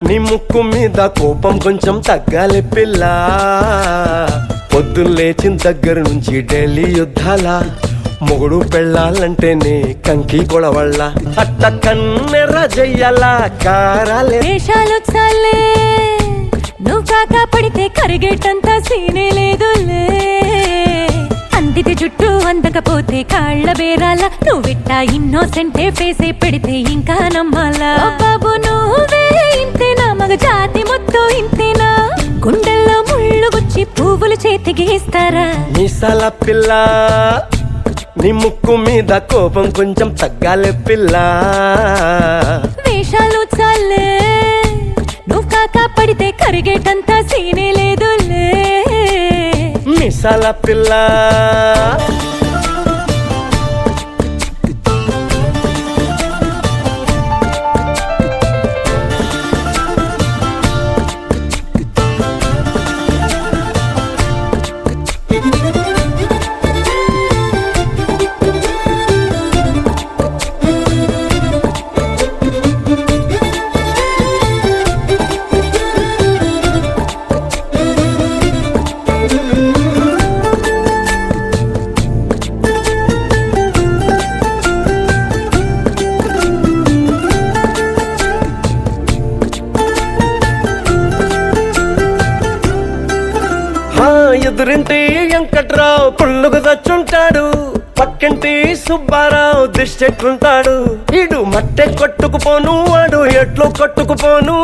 నీ ముక్కు మీద కోపం కొంచెం తగ్గాలి పిల్ల. పొద్దున్న లేచిన దగ్గర నుంచి డైలీ యుద్ధాల. మొగుడు పెళ్ళాలంటేనే కంకి కొడవళ్ళ. అట్ట కన్నెర్ర జయ్యాల కారాలే వేషాలు చాలే, నువ్వు కాక పడితే కరిగేటంత సీనే లేదులే. అందిటి జుట్టు అందకపోతే కాళ్ళ బేరాల. నువ్విట్టా ఇన్నోసెంటే ఫేసే పెడితే ఇంకా నమ్మాలా. బాబు నువ్వే ఇంతేనా, మగ జాతి మొత్తం ఇంతేనా. గుండెల్లో ముళ్ళు గుచ్చి పువ్వులు చేతికి ఇస్తారా. మీసాల పిల్ల, నీ ముక్కు మీద కోపం కొంచెం తగ్గాలి పిల్ల. వేషాలు చాలే, నువ్వు కాక పడితే కరిగేటంత సీనే లేదులే. మీసాల పిల్ల, ఎదురింటి వెంకట్రావు కుళ్ళుకు తెచ్చుంటాడు. పక్కింటి సుబ్బారావు దిష్టెట్లుంటాడు. ఇడు మట్టె కొట్టుకుపోను, వాడు ఎట్లో కొట్టుకుపోను.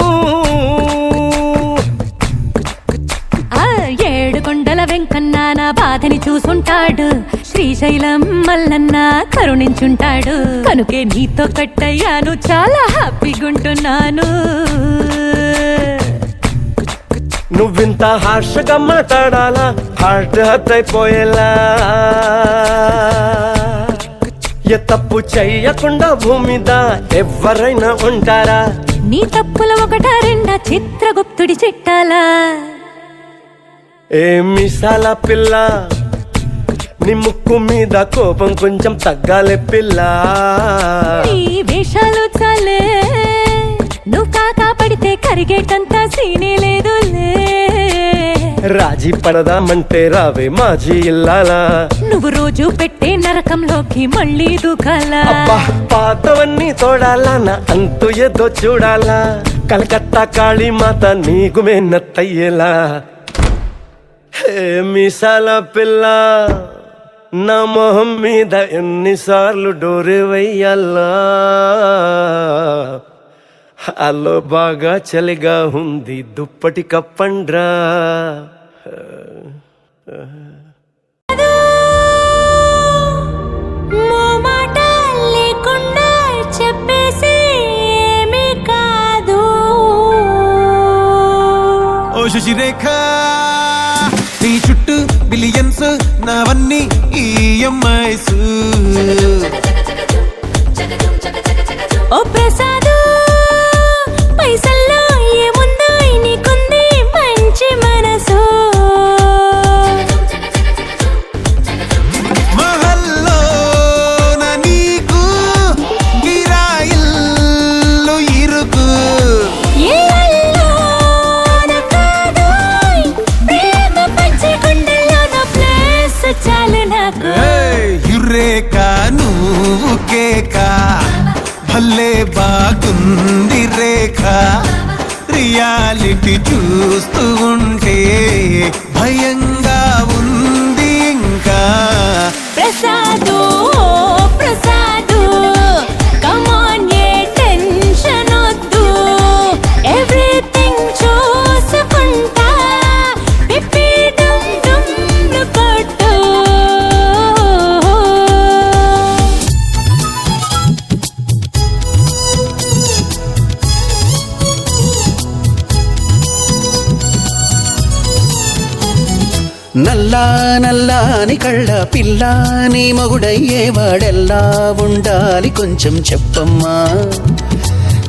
ఏడు కొండల వెంకన్న నా బాధని చూసుంటాడు. శ్రీశైలం మల్లన్న కరుణించుంటాడు. కనుకే నీతో కట్టయ్యాను, చాలా హ్యాపీగుంటున్నాను. నువ్వింత హార్షగా మాట్లాడాలా, హార్ట్ హర్ట్ అయిపోయేలా. ఏ తప్పు చెయ్యకుండా భూమిద ఎవరైనా ఉంటారా. నీ తప్పుల ఒకటా రెండా చిత్రగుప్తుడి చిట్టాలా. ఏ మీసాల పిల్ల, నీ ముక్కు మీద కోపం కొంచెం తగ్గాలి పిల్ల. నీ వేషాలు చాలే, నువ్వు కాక పడితే కరిగేటంత సీనే లేదులే. రాజీ పడదామంటే రావే మాజీ ఇల్లాలా. నువ్వు రోజు పెట్టే నరకంలోకి మళ్ళీ దూకాలా. అబ్బా పాతవన్నీ తోడాలా, నా అంతు ఏదో చూడాలా. కలకత్తా కాళీమాత నీకు మేనత్తయ్యేలా. హే మీసాల పిల్ల, నా మొహం మీద ఎన్నిసార్లు డోరే వెయ్యాలా. అల్లో బాగా చలిగా ఉంది, దుప్పటి కప్పండ్రా. లేకుండా చెప్పేసి ఏమీ కాదు. ఓ శశిరేఖ, నీ చుట్టూ బిలియన్స్, నావన్నీ ఈఎంఐస్. ఓ ప్రసాద్, పైసల్లో ఏముందో నీకుంది మంచి మనసు. మహల్లో నా నీకు కిరాయిల్లు ఇరుకు. ఏల్లో నా కాదు, ప్రేమ పంచి గుండెల్లో నా ప్లేస్ చాలు నాకు. యురేక నువ్వు కేక, భలే బాగుంది రేఖ. రియాలిటీ చూస్తూ ఉంటే భయంగా ఉంది ఇంకా. ప్రసాదు ప్రసాదు, కమాన్ ఏ టెన్షన్ వద్దు. ఎవ్రీథింగ్ చూసుకుంటా, పిప్పి డుమ్ డుమ్ కొట్టు. నల్లా నల్లాని కళ్ళ పిల్ల, నీ మొగుడయ్యేవాడెల్లా ఉండాలి కొంచెం చెప్పమ్మా.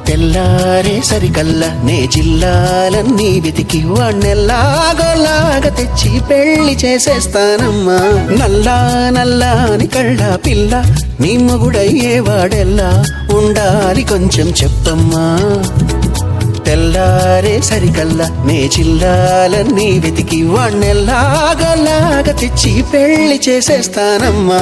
తెల్లారే సరికల్లా నే జిల్లాలన్నీ వెతికి వాణ్ణెల్లాగోలాగా తెచ్చి పెళ్లి చేసేస్తానమ్మా. నల్లా నల్లాని కళ్ళ పిల్ల, నీ మొగుడయ్యేవాడెల్లా ఉండాలి కొంచెం చెప్పమ్మా. తెల్లారే సరికల్లా నే జిల్లాలన్నీ వెతికి వాణ్ణెల్లాగలాగా తెచ్చి పెళ్లి చేసేస్తానమ్మా.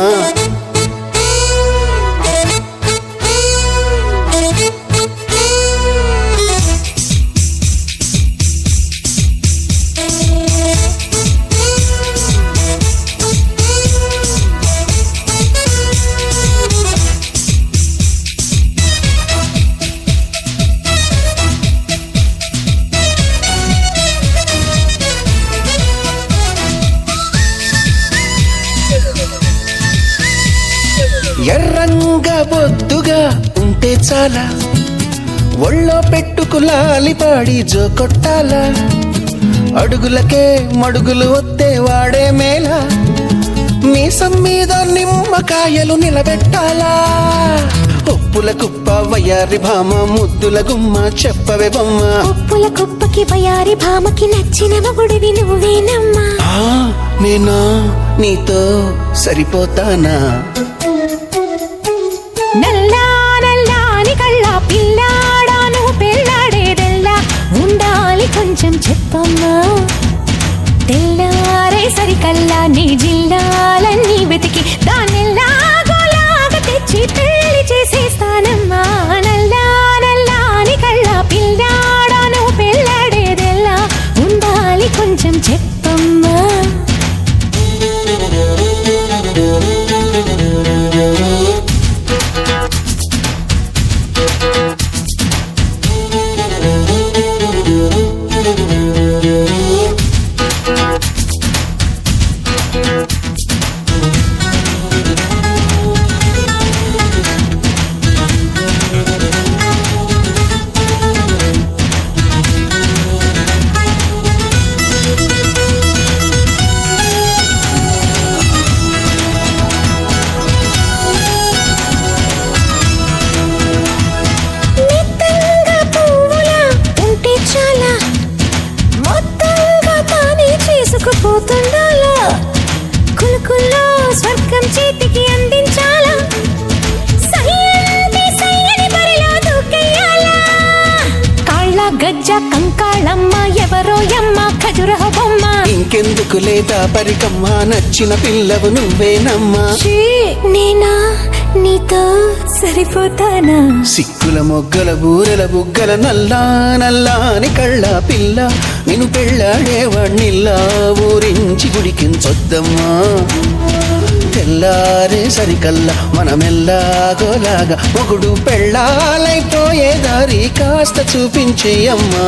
ఎర్రంగా బొద్దుగా ఉంటే చాలా, ఒళ్ళో పెట్టుకు లాలిపాడి జో కొట్టాలా, అడుగులకే మడుగులు వత్తే వాడే మేళ, మీసం మీద నిమ్మకాయలు నిలబెట్టాలా. ఉప్పుల కుప్ప వయారి భామ ముద్దుల గుమ్మ చెప్పవే బొమ్మ. ఉప్పుల కుప్పకి వయారి భామకి నచ్చిన మగుడివి నువ్వేనమ్మా. నేనా నీతో సరిపోతానా? నల్లా నల్లాని కళ్ళ పిల్లాడాను పెళ్ళాడేదెల్లా ఉండాలి కొంచెం చెప్పమ్మా. తెల్లారే సరికల్లా నీ జిల్లాలన్నీ వెతికి దాన్నెల్లాగోలాగా తెచ్చి పెళ్లి చేసేస్తానమ్మా. నల్లా నల్లాని కళ్ళ పిల్లాడాను పెళ్ళాడేదెల్లా ఉండాలి కొంచెం చెప్పమ్మా. పోతుండాలా కులుకుల్లో స్వర్గం చేతికి అందించాలా, సయ్యని బరిలో దూకెయ్యాలా. కాళ్ళ గజ్జ కంకాళమ్మ ఎవరో యమ్మ ఖజురహ బొమ్మ. ఇంకెందుకు లేదా పరికమ్మ నచ్చిన పిల్లవు నువ్వేనమ్మా. నేనా నీతో సరిపోతానా? సిక్కుల మొగ్గల బూరెల బుగ్గల నల్లా నల్లాని కళ్ళ పిల్ల నిన్ను పెళ్ళాడేవాణ్ణిల్లా ఊరించి గుడికించొద్దమ్మా. తెల్లారే సరికల్లా మనమెల్లాగోలాగా మొగుడు పెళ్ళాలైపోయే దారి కాస్త చూపించేయమ్మా.